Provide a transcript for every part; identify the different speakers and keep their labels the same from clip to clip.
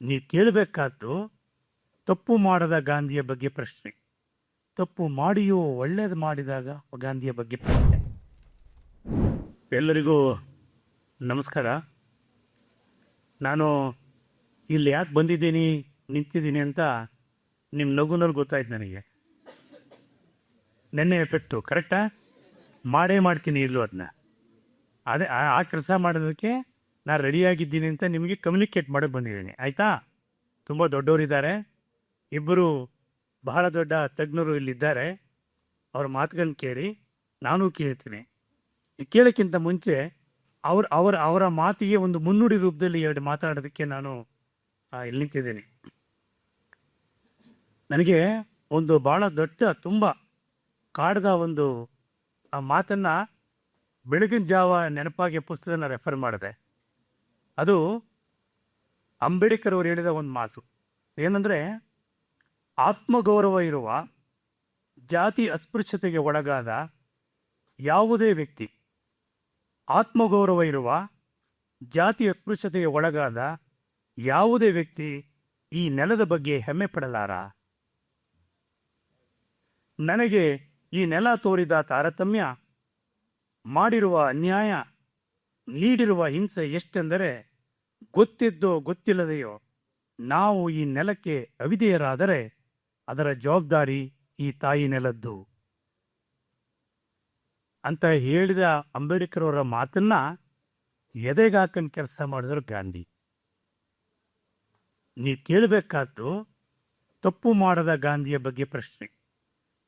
Speaker 1: ನೀವು ಕೇಳಬೇಕಾದ್ದು ತಪ್ಪು ಮಾಡದ ಗಾಂಧಿಯ ಬಗ್ಗೆ ಪ್ರಶ್ನೆ, ತಪ್ಪು ಮಾಡಿಯೂ ಒಳ್ಳೇದು ಮಾಡಿದಾಗ ಗಾಂಧಿಯ ಬಗ್ಗೆ ಪ್ರಶ್ನೆ. ಎಲ್ಲರಿಗೂ ನಮಸ್ಕಾರ. ನಾನು ಇಲ್ಲಿ ಯಾಕೆ ಬಂದಿದ್ದೀನಿ, ನಿಂತಿದ್ದೀನಿ ಅಂತ ನಿಮ್ಮ ನಗುನಲ್ಲಿ ಗೊತ್ತಾಯ್ತು ನನಗೆ. ನೆನ್ನೆ ಎಫೆಕ್ಟು ಕರೆಕ್ಟಾ? ಮಾಡೇ ಮಾಡ್ತೀನಿ ಇಲ್ಲೂ ಅದನ್ನ. ಅದೇ ಆ ಕೆಲಸ ಮಾಡೋದಕ್ಕೆ ನಾನು ರೆಡಿಯಾಗಿದ್ದೀನಿ ಅಂತ ನಿಮಗೆ ಕಮ್ಯುನಿಕೇಟ್ ಮಾಡೋಕ್ಕೆ ಬಂದಿದ್ದೀನಿ, ಆಯಿತಾ? ತುಂಬ ದೊಡ್ಡವರಿದ್ದಾರೆ, ಇಬ್ಬರು ಬಹಳ ದೊಡ್ಡ ತಜ್ಞರು ಇಲ್ಲಿದ್ದಾರೆ. ಅವ್ರ ಮಾತುಗಳನ್ನ ಕೇಳಿ ನಾನು ಕೇಳ್ತೀನಿ. ಕೇಳೋಕ್ಕಿಂತ ಮುಂಚೆ ಅವರ ಮಾತಿಗೆ ಒಂದು ಮುನ್ನುಡಿ ರೂಪದಲ್ಲಿ ಎರಡು ಮಾತಾಡೋದಕ್ಕೆ ನಾನು ಇಲ್ಲಿ ನಿಂತಿದ್ದೀನಿ. ನನಗೆ ಒಂದು ಭಾಳ ದೊಡ್ಡ ತುಂಬ ಕಾಡ್ದ ಒಂದು ಆ ಮಾತನ್ನು ಬೆಳಗಿನ ಜಾವ ನೆನಪಾಗಿ ಪುಸ್ತಕನ ರೆಫರ್ ಮಾಡಿದೆ. ಅದು ಅಂಬೇಡ್ಕರ್ ಅವರು ಹೇಳಿದ ಒಂದು ಮಾತು ಏನಂದರೆ, ಆತ್ಮಗೌರವ ಇರುವ, ಜಾತಿ ಅಸ್ಪೃಶ್ಯತೆಗೆ ಒಳಗಾದ ಯಾವುದೇ ವ್ಯಕ್ತಿ, ಆತ್ಮಗೌರವ ಇರುವ, ಜಾತಿ ಅಸ್ಪೃಶ್ಯತೆಗೆ ಒಳಗಾದ ಯಾವುದೇ ವ್ಯಕ್ತಿ ಈ ನೆಲದ ಬಗ್ಗೆ ಹೆಮ್ಮೆ ಪಡಲಾರ. ನನಗೆ ಈ ನೆಲ ತೋರಿದ ತಾರತಮ್ಯ, ಮಾಡಿರುವ ಅನ್ಯಾಯ, ನೀಡಿರುವ ಹಿಂಸೆ ಎಷ್ಟೆಂದರೆ ಗೊತ್ತಿದ್ದೋ ಗೊತ್ತಿಲ್ಲದೆಯೋ ನಾವು ಈ ನೆಲಕ್ಕೆ ಅವಿಧೇಯರಾದರೆ ಅದರ ಜವಾಬ್ದಾರಿ ಈ ತಾಯಿ ನೆಲದ್ದು ಅಂತ ಹೇಳಿದ ಅಂಬೇಡ್ಕರ್ ಅವರ ಮಾತನ್ನ ಎದೆಗಾಕಂಡು ಕೆಲಸ ಮಾಡಿದ್ರು ಗಾಂಧಿ. ನೀವು ಕೇಳಬೇಕಾದ್ದು ತಪ್ಪು ಮಾಡದ ಗಾಂಧಿಯ ಬಗ್ಗೆ ಪ್ರಶ್ನೆ,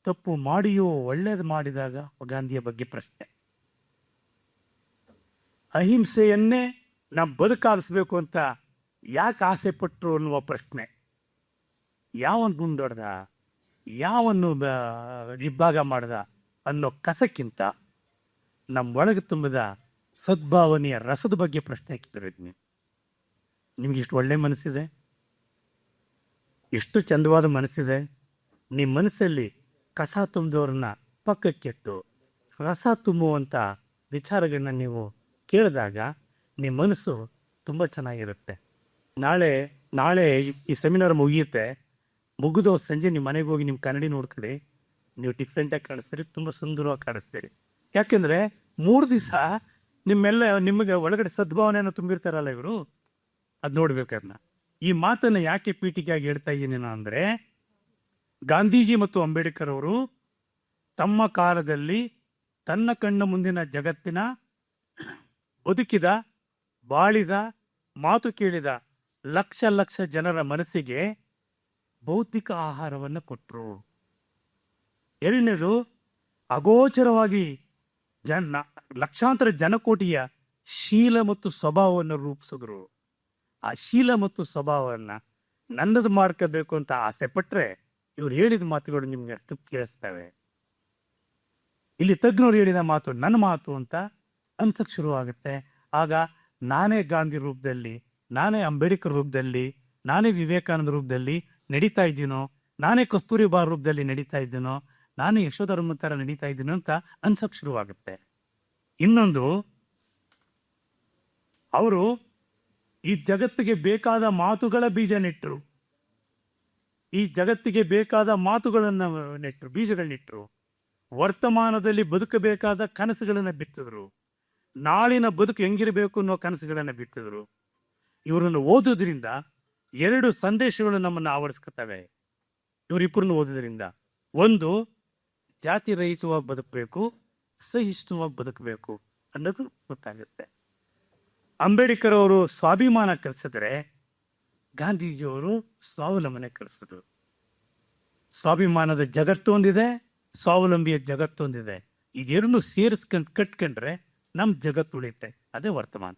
Speaker 1: ತಪ್ಪು ಮಾಡಿಯೂ ಒಳ್ಳೇದು ಮಾಡಿದಾಗ ಗಾಂಧಿಯ ಬಗ್ಗೆ ಪ್ರಶ್ನೆ. ಅಹಿಂಸೆಯನ್ನೇ ನಾವು ಬದುಕಾಲಿಸ್ಬೇಕು ಅಂತ ಯಾಕೆ ಆಸೆ ಪಟ್ಟರು ಅನ್ನುವ ಪ್ರಶ್ನೆ. ಯಾವನು ಗುಂಡೊಡ್ದ, ಯಾವನ್ನು ಇಬ್ಬಾಗ ಮಾಡ್ದ ಅನ್ನೋ ಕಸಕ್ಕಿಂತ ನಮ್ಮ ಒಳಗೆ ತುಂಬಿದ ಸದ್ಭಾವನೆಯ ರಸದ ಬಗ್ಗೆ ಪ್ರಶ್ನೆ ಹಾಕಿದ್ರು. ನಿಮ್ಗೆ ಇಷ್ಟು ಒಳ್ಳೆ ಮನಸ್ಸಿದೆ, ಎಷ್ಟು ಚಂದವಾದ ಮನಸ್ಸಿದೆ. ನಿಮ್ಮ ಮನಸ್ಸಲ್ಲಿ ಕಸ ತುಂಬಿದವ್ರನ್ನ ಪಕ್ಕಕ್ಕೆತ್ತು ರಸ ತುಂಬುವಂಥ ವಿಚಾರಗಳನ್ನ ನೀವು ಕೇಳಿದಾಗ ನಿಮ್ಮ ಮನಸ್ಸು ತುಂಬ ಚೆನ್ನಾಗಿರುತ್ತೆ. ನಾಳೆ ಈ ಸೆಮಿನಾರ್ ಮುಗಿಯುತ್ತೆ. ಮುಗಿದು ಸಂಜೆ ನಿಮ್ಮ ಮನೆಗೆ ಹೋಗಿ ನಿಮ್ಮ ಕನ್ನಡಿ ನೋಡ್ಕೊಳ್ಳಿ. ನೀವು ಡಿಫ್ರೆಂಟಾಗಿ ಕಾಣಿಸ್ತೀರಿ, ತುಂಬ ಸುಂದರವಾಗಿ ಕಾಣಿಸ್ತೀರಿ. ಯಾಕೆಂದರೆ 3 ದಿವಸ ನಿಮಗೆ ಒಳಗಡೆ ಸದ್ಭಾವನೆಯನ್ನು ತುಂಬಿರ್ತಾರಲ್ಲ ಇವರು, ಅದು ನೋಡ್ಬೇಕನ್ನ. ಈ ಮಾತನ್ನು ಯಾಕೆ ಪೀಠಿಕೆಯಾಗಿ ಹೇಳ್ತಾ ಇದ್ದೀನಿ ನಾನು ಅಂದರೆ, ಗಾಂಧೀಜಿ ಮತ್ತು ಅಂಬೇಡ್ಕರ್ ಅವರು ತಮ್ಮ ಕಾಲದಲ್ಲಿ ತನ್ನ ಕಣ್ಣ ಮುಂದಿನ ಜಗತ್ತಿನ ಬದುಕಿದ, ಬಾಳಿದ, ಮಾತು ಕೇಳಿದ ಲಕ್ಷ ಲಕ್ಷ ಜನರ ಮನಸ್ಸಿಗೆ ಭೌತಿಕ ಆಹಾರವನ್ನು ಕೊಟ್ಟರು. ಎರಡನೇದು, ಅಗೋಚರವಾಗಿ ಲಕ್ಷಾಂತರ ಜನಕೋಟಿಯ ಶೀಲ ಮತ್ತು ಸ್ವಭಾವವನ್ನು ರೂಪಿಸಿದ್ರು. ಆ ಶೀಲ ಮತ್ತು ಸ್ವಭಾವವನ್ನು ನನ್ನದು ಮಾಡ್ಕೋಬೇಕು ಅಂತ ಆಸೆ ಪಟ್ಟರೆ ಇವ್ರು ಹೇಳಿದ ಮಾತುಗಳು ನಿಮ್ಗೆ ಅಷ್ಟು ಕೇಳಿಸ್ತವೆ. ಇಲ್ಲಿ ತಜ್ಞರು ಹೇಳಿದ ಮಾತು ನನ್ನ ಮಾತು ಅಂತ ಅನ್ಸಕ್ಕೆ ಶುರುವಾಗುತ್ತೆ. ಆಗ ನಾನೇ ಗಾಂಧಿ ರೂಪದಲ್ಲಿ, ನಾನೇ ಅಂಬೇಡ್ಕರ್ ರೂಪದಲ್ಲಿ, ನಾನೇ ವಿವೇಕಾನಂದ ರೂಪದಲ್ಲಿ ನಡೀತಾ ಇದ್ದೀನೋ, ನಾನೇ ಕಸ್ತೂರಿ ಬಾ ರೂಪದಲ್ಲಿ ನಡೀತಾ ಇದ್ದೀನೋ, ನಾನೇ ಯಶೋಧರ್ಮ ಥರ ನಡೀತಾ ಇದ್ದೀನೋ ಅಂತ ಅನ್ಸಕ್ಕೆ ಶುರುವಾಗುತ್ತೆ. ಇನ್ನೊಂದು, ಅವರು ಈ ಜಗತ್ತಿಗೆ ಬೇಕಾದ ಮಾತುಗಳ ಬೀಜ ನೆಟ್ಟರು. ಈ ಜಗತ್ತಿಗೆ ಬೇಕಾದ ಮಾತುಗಳನ್ನು ನೆಟ್ಟರು, ಬೀಜಗಳನ್ನಿಟ್ಟರು. ವರ್ತಮಾನದಲ್ಲಿ ಬದುಕಬೇಕಾದ ಕನಸುಗಳನ್ನು ಬಿತ್ತಿದ್ರು. ನಾಳಿನ ಬದುಕು ಹೆಂಗಿರಬೇಕು ಅನ್ನೋ ಕನಸುಗಳನ್ನು ಬಿತ್ತಿದ್ರು. ಇವರನ್ನು ಓದೋದ್ರಿಂದ 2 ಸಂದೇಶಗಳು ನಮ್ಮನ್ನು ಆವರಿಸ್ಕೊತವೆ. ಇವರಿಬ್ಬರನ್ನು ಓದೋದ್ರಿಂದ, ಒಂದು, ಜಾತಿ ರಹಿತವಾಗಿ ಬದುಕಬೇಕು, ಸಹಿಷ್ಣುವಾಗಿ ಬದುಕಬೇಕು ಅನ್ನೋದು ಗೊತ್ತಾಗುತ್ತೆ. ಅಂಬೇಡ್ಕರ್ ಅವರು ಸ್ವಾಭಿಮಾನ ಕಲಿಸಿದ್ರೆ, ಗಾಂಧೀಜಿಯವರು ಸ್ವಾವಲಂಬನೆ ಕಲಿಸಿದ್ರು. ಸ್ವಾಭಿಮಾನದ ಜಗತ್ತೊಂದಿದೆ, ಸ್ವಾವಲಂಬಿಯ ಜಗತ್ತೊಂದಿದೆ. ಇದೆರಡನ್ನೂ ಸೇರಿಸ್ಕೊಂಡು ಕಟ್ಕೊಂಡ್ರೆ ನಮ್ಮ ಜಗತ್ತು ಉಳಿಯುತ್ತೆ. ಅದೇ ವರ್ತಮಾನ.